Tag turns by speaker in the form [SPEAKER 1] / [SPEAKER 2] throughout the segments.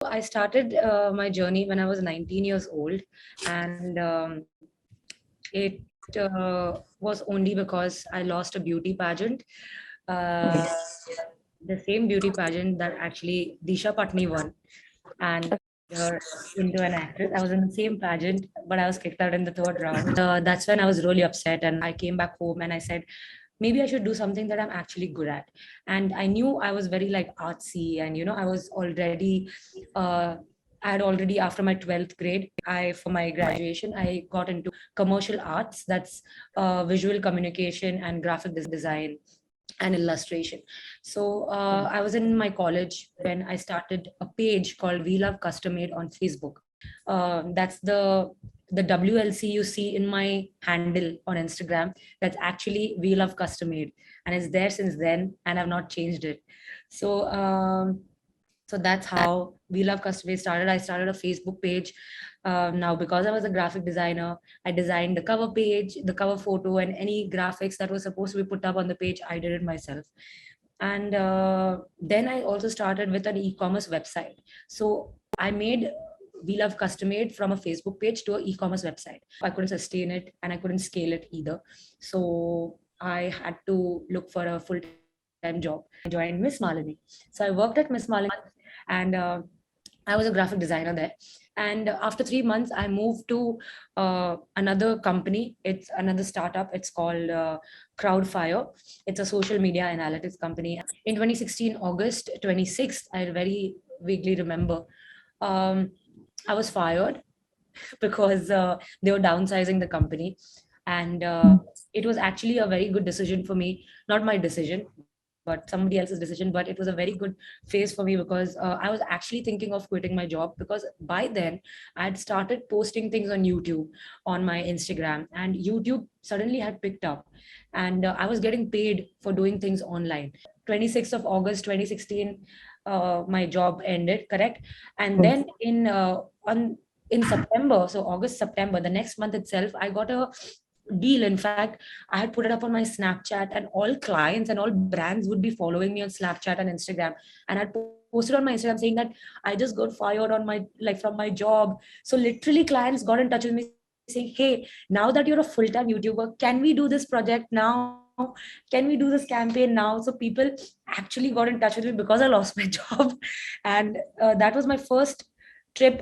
[SPEAKER 1] I started my journey when I was 19 years old, and it was only because I lost a beauty pageant. Uh, the same beauty pageant that actually Disha Patni won, and her into an actress. I was in the same pageant, but I was kicked out in the third round. That's when I was really upset, and I came back home and I said, maybe I should do something that I'm actually good at. And I knew I was very like artsy, and I was already, I had already after my 12th grade, I for my graduation, I got into commercial arts. That's visual communication and graphic design and illustration. So I was in my college when I started a page called We Love Custom Made on Facebook. That's the WLC you see in my handle on Instagram. That's actually We Love Custom Made, and it's there since then, and I've not changed it. So so that's how We Love Custom Made started. I started a Facebook page. Now, because I was a graphic designer, I designed the cover page, the cover photo, and any graphics that was supposed to be put up on the page. I did it myself. And then I also started with an e-commerce website. So I made We Love Custom Made from a Facebook page to an e-commerce website. I couldn't sustain it and I couldn't scale it either. So I had to look for a full-time job. I joined Miss Malini. So I worked at Miss Malini, and I was a graphic designer there. And after 3 months, I moved to another company. It's another startup. It's called Crowdfire. It's a social media analytics company. In 2016, August 26th, I very vaguely remember, um, I was fired because they were downsizing the company. And it was actually a very good decision for me. Not my decision, but somebody else's decision. But it was a very good phase for me because I was actually thinking of quitting my job, because by then I had started posting things on YouTube, on my Instagram, and YouTube suddenly had picked up. And I was getting paid for doing things online. 26th of August 2016, my job ended, correct? And then in September, so August, September, the next month itself, I got a deal. In fact, I had put it up on my Snapchat, and all clients and all brands would be following me on Snapchat and Instagram. And I'd posted on my Instagram saying that I just got fired on my like from my job. So literally clients got in touch with me saying, hey, now that you're a full-time YouTuber, can we do this project now? Can we do this campaign now? So people actually got in touch with me because I lost my job. And that was my first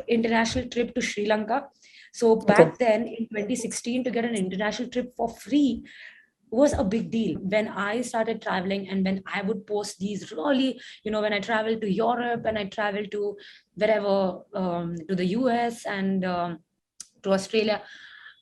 [SPEAKER 1] international trip to Sri Lanka. So back
[SPEAKER 2] Okay.
[SPEAKER 1] then in 2016, to get an international trip for free was a big deal. When I started traveling and when I would post these really, when I traveled to Europe and I traveled to wherever, to the US and to Australia,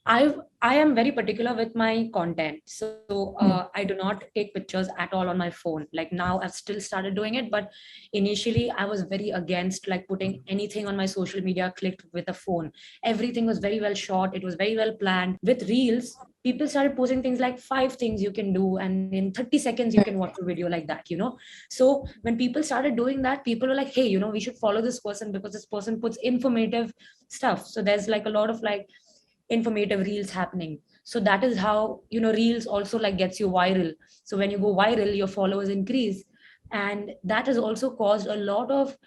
[SPEAKER 1] I I am very particular with my content. So I do not take pictures at all on my phone. Like now, I've still started doing it, but initially I was very against like putting anything on my social media clicked with a phone. Everything was very well shot. It was very well planned. With Reels, people started posting things like 5 things you can do, and in 30 seconds you can watch a video like that. So when people started doing that, people were like, hey, we should follow this person because this person puts informative stuff. So there's like a lot of like informative reels happening. So that is how reels also like gets you viral. So when you go viral, your followers increase. And that has also caused a lot of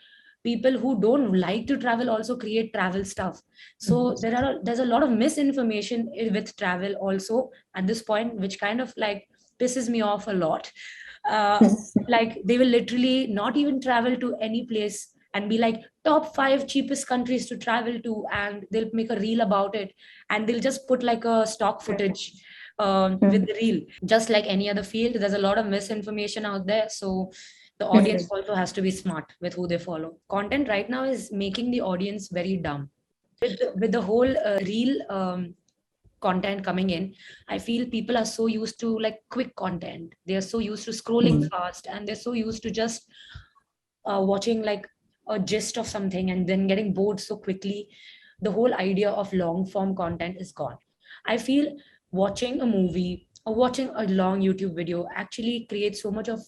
[SPEAKER 1] people who don't like to travel also create travel stuff. So there's a lot of misinformation with travel also at this point, which kind of like pisses me off a lot. uh, like they will literally not even travel to any place and be like top 5 cheapest countries to travel to, and they'll make a reel about it, and they'll just put like a stock footage with the reel. Just like any other field, there's a lot of misinformation out there. So the audience also has to be smart with who they follow. Content right now is making the audience very dumb. With the whole reel content coming in, I feel people are so used to like quick content. They are so used to scrolling fast, and they're so used to just watching like a gist of something and then getting bored so quickly. The whole idea of long form content is gone. I feel watching a movie or watching a long YouTube video actually creates so much of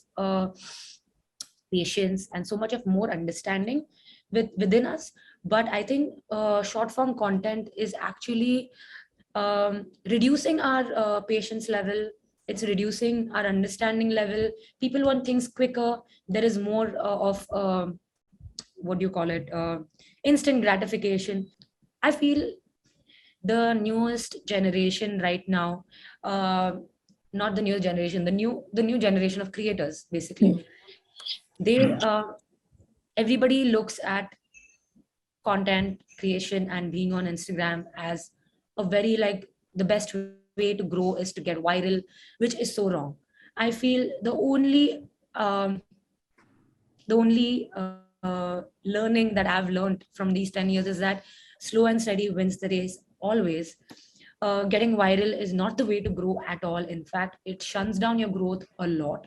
[SPEAKER 1] patience and so much of more understanding within us. But I think short form content is actually reducing our patience level. It's reducing our understanding level. People want things quicker. There is more of what do you call it, instant gratification. I feel the newest generation right now, uh, not the new generation, the new generation of creators, basically, they everybody looks at content creation and being on Instagram as a very, like, the best way to grow is to get viral, which is so wrong. I feel the only learning that I've learned from these 10 years is that slow and steady wins the race always. Getting viral is not the way to grow at all. In fact, it shuns down your growth a lot.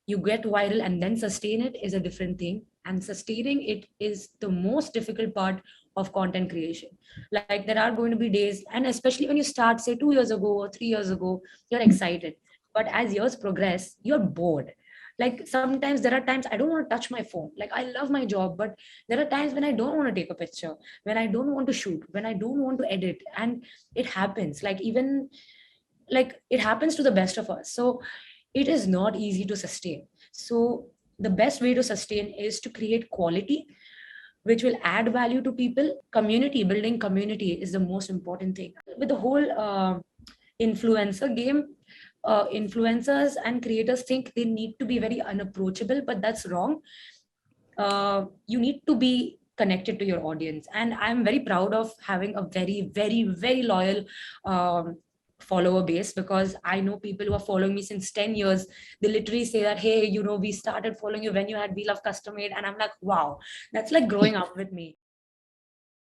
[SPEAKER 1] You get viral and then sustain it is a different thing. And sustaining it is the most difficult part of content creation. Like, there are going to be days, and especially when you start, say, 2 years ago or 3 years ago, you're excited. But as years progress, you're bored. Like, sometimes there are times I don't want to touch my phone. Like, I love my job, but there are times when I don't want to take a picture, when I don't want to shoot, when I don't want to edit. And it happens, like, even, like, it happens to the best of us. So it is not easy to sustain. So the best way to sustain is to create quality which will add value to people. Community building, community is the most important thing with the whole influencer game. Influencers and creators think they need to be very unapproachable, but that's wrong. You need to be connected to your audience, and I'm very proud of having a very, very, very loyal follower base, because I know people who are following me since 10 years. They literally say that, hey, we started following you when you had We Love Custom Made, and I'm like, wow, that's like growing up with me.